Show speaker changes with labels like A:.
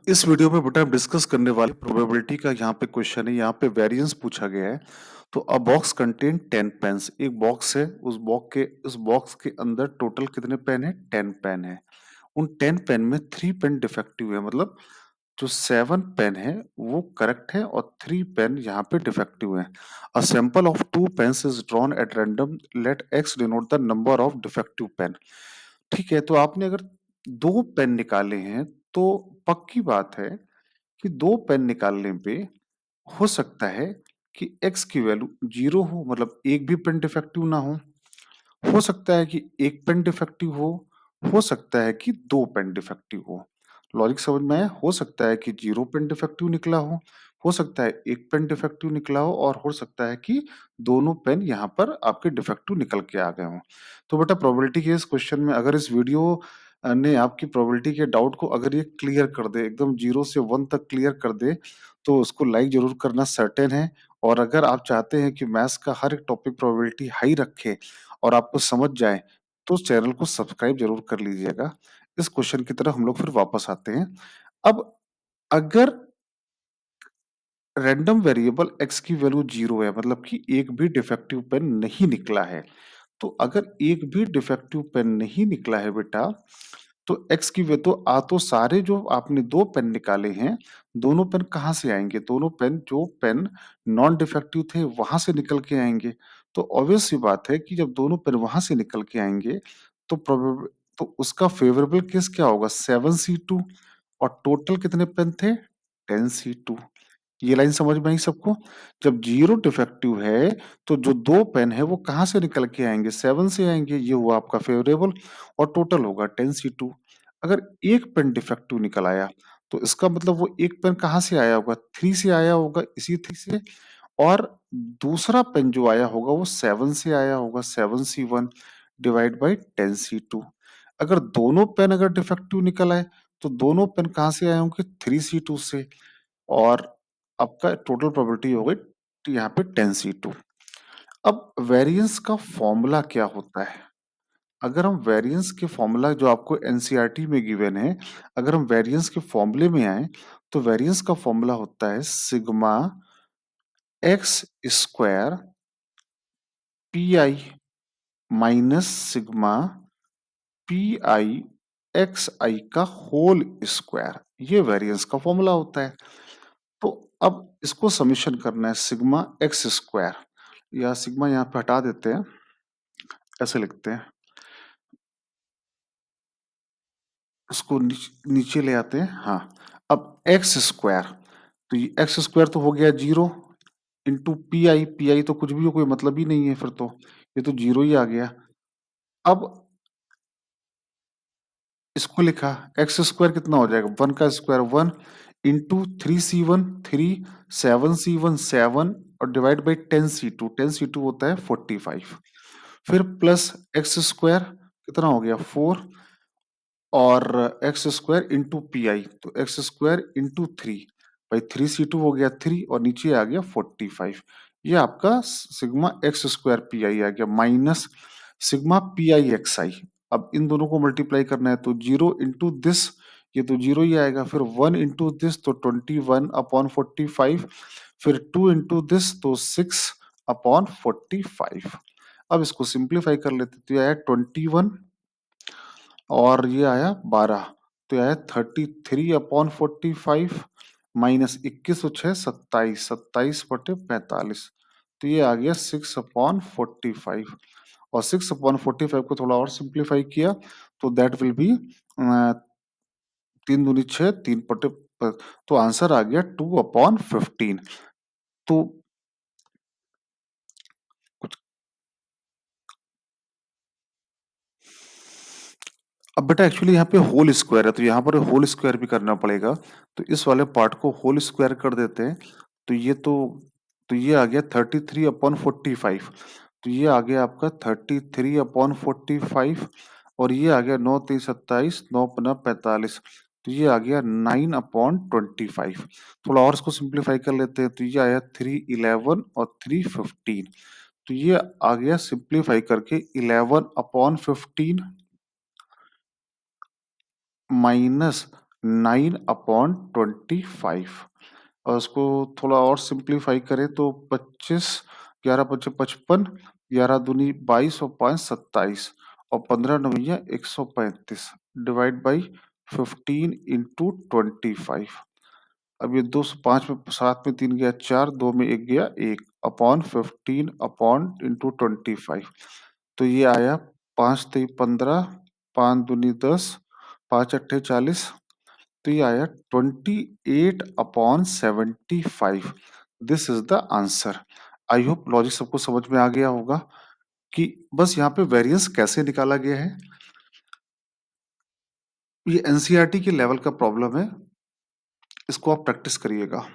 A: इस वीडियो में बेटा हम डिस्कस करने वाले प्रोबेबिलिटी का यहाँ पे क्वेश्चन है। यहाँ पे वेरिएंस पूछा गया है। तो अ बॉक्स कंटेन 10 पेन्स। एक बॉक्स है, उस बॉक्स के अंदर टोटल कितने पेन है? 10 पेन है। उन 10 पेन में 3 पेन डिफेक्टिव है, मतलब जो 7 पेन है वो करेक्ट है और 3 पेन यहाँ पे डिफेक्टिव है। A sample of 2 pens is drawn at random, let X denote the number of defective pen. ठीक है, तो आपने अगर 2 पेन निकाले हैं तो पक्की बात है कि 2 पेन निकालने पे हो सकता है कि x की वैल्यू 0 हो, मतलब एक भी पेन डिफेक्टिव ना हो सकता है कि एक पेन डिफेक्टिव हो सकता है कि 2 पेन डिफेक्टिव लॉजिक समझ में आया? हो सकता है कि 0 पेन डिफेक्टिव निकला हो सकता है एक पेन डिफेक्टिव निकला हो और हो सकता है कि दोनों पेन यहाँ पर आपके डिफेक्टिव निकल के आ गए हों। तो बेटा प्रोबेबिलिटी के इस क्वेश्चन में अगर इस वीडियो ने आपकी प्रोबेबिलिटी के डाउट को अगर ये क्लियर कर दे, एकदम 0 से 1 तक क्लियर कर दे, तो उसको लाइक जरूर करना सर्टेन है। और अगर आप चाहते हैं कि मैथ्स का हर एक टॉपिक प्रोबेबिलिटी हाई रखे और आपको समझ जाए, तो उस चैनल को सब्सक्राइब जरूर कर लीजिएगा। इस क्वेश्चन की तरफ हम लोग फिर वापस आते हैं। अब अगर रैंडम वेरिएबल x की वैल्यू 0 है, मतलब कि एक भी डिफेक्टिव पेन नहीं निकला है, तो अगर एक भी डिफेक्टिव पेन नहीं निकला है बेटा, तो x की वे तो सारे जो आपने 2 पेन निकाले हैं, दोनों पेन कहाँ से आएंगे? दोनों पेन जो पेन नॉन डिफेक्टिव थे वहां से निकल के आएंगे। तो ऑब्वियस सी बात है कि जब दोनों पेन वहां से निकल के आएंगे तो प्रोबेब तो उसका फेवरेबल केस क्या होगा? 7c2। और टोटल कितने पेन थे? 10c2। ये लाइन समझ में आई सबको? जब 0 डिफेक्टिव है तो जो 2 पेन है वो कहाँ से निकल के आएंगे? 7 से आएंगे। ये हुआ आपका फेवरेबल और टोटल होगा 10c2। अगर एक पेन डिफेक्टिव निकल आया तो इसका मतलब वो एक पेन कहाँ से आया होगा? 3 से आया होगा, इसी 3 से। और दूसरा पेन जो आया होगा वो 7 से आया होगा, 7c1 डिवाइड बाई 10c2। अगर दोनों पेन अगर डिफेक्टिव निकल आए तो दोनों पेन कहाँ से आए होंगे? 3c2 से। और आपका टोटल प्रोबेबिलिटी हो गई यहाँ पे 10c2। अब वेरिएंस का फॉर्मूला क्या होता है? अगर हम वेरिएंस के फॉर्मूला जो आपको एनसीईआरटी में गिवन है, अगर हम वेरिएंस के फॉर्मूले में आए तो वेरिएंस का फॉर्मूला होता है sigma x square P i minus sigma P I x i का होल स्क्वायर। ये वेरिएंस का फॉर्मूला होता है। तो अब इसको समीशन करना है सिग्मा एक्स स्क्वायर, या सिग्मा यहाँ पे हटा देते हैं, ऐसे लिखते हैं, इसको नीचे ले आते हैं। हाँ, अब एक्स स्क्वायर, तो ये एक्स स्क्वायर तो हो गया 0 इंटू पी आई तो कुछ भी हो, कोई मतलब ही नहीं है फिर तो, ये तो 0 ही आ गया। अब इसको लिखा, एक्स स्क्वायर कितना हो जाएगा? 1 का स्क्वायर 1 इंटू 3c1 3, 7c1 7 और डिवाइड बाई 10c2, 10c2 होता है 45। फिर प्लस एक्स स्क्वायर कितना हो गया? 4 और x square into P I, तो एक्स स्क्वायर इंटू 3 भाई 3c2 हो गया 3 और नीचे आ गया 45। ये आपका sigma x square P I आ गया minus sigma P I x I. अब इन दोनों को मल्टीप्लाई करना है तो 0 इंटू दिस, ये तो 0 ही आएगा। फिर 1 इंटू दिस तो 21 अपॉन 45। फिर 2 इंटू दिस तो 6 अपॉन 45। अब इसको सिंप्लीफाई कर लेते तो ये आया 21 और ये आया 12, तो ये आया 33 अपॉन 45 माइनस 21 और 6 27, 27 बटे 45। तो ये आ गया 6 अपॉन 45। और 6 अपॉन 45 को थोड़ा और सिंप्लीफाई किया तो दैट विल बी 3 दूनी 6, 3 बटे तो आंसर आ गया 2 अपॉन 15। तो कुछ अब बेटा एक्चुअली यहाँ पे होल स्क्वायर है तो यहाँ पर होल स्क्वायर भी करना पड़ेगा, तो इस वाले पार्ट को होल स्क्वायर कर देते हैं। तो ये आ गया 33 अपॉन 45। तो ये आ गया आपका 33 अपॉन 45 और ये आ गया 9 3 27 9 5 45। तो ये आ गया 9 अपॉन 25। थोड़ा और इसको सिंप्लीफाई कर लेते हैं तो ये आया 3 11 और 3 15। तो ये आ गया सिंप्लीफाई करके 11 अपॉन 15 माइनस 9/25 और उसको थोड़ा और सिंप्लीफाई करें तो 25, 11 × 5 = 55, 11 दूनी 22 और 5 = 27 और 15 × 9 = 135 डिवाइड बाई 15 × 25। अब ये 205 में 7 में 3 गया 4, 2 में 1 गया 1 अपॉन 15 अपॉन इंटू 25। तो ये आया 5×3 = 15, 5×2 = 10, 5×8 = 40। तो ये आया 28/75। This is the answer. I hope logic सबको समझ में आ गया होगा कि बस यहाँ पे वेरिएंस कैसे निकाला गया है। ये एनसीईआरटी के लेवल का प्रॉब्लम है, इसको आप प्रैक्टिस करिएगा।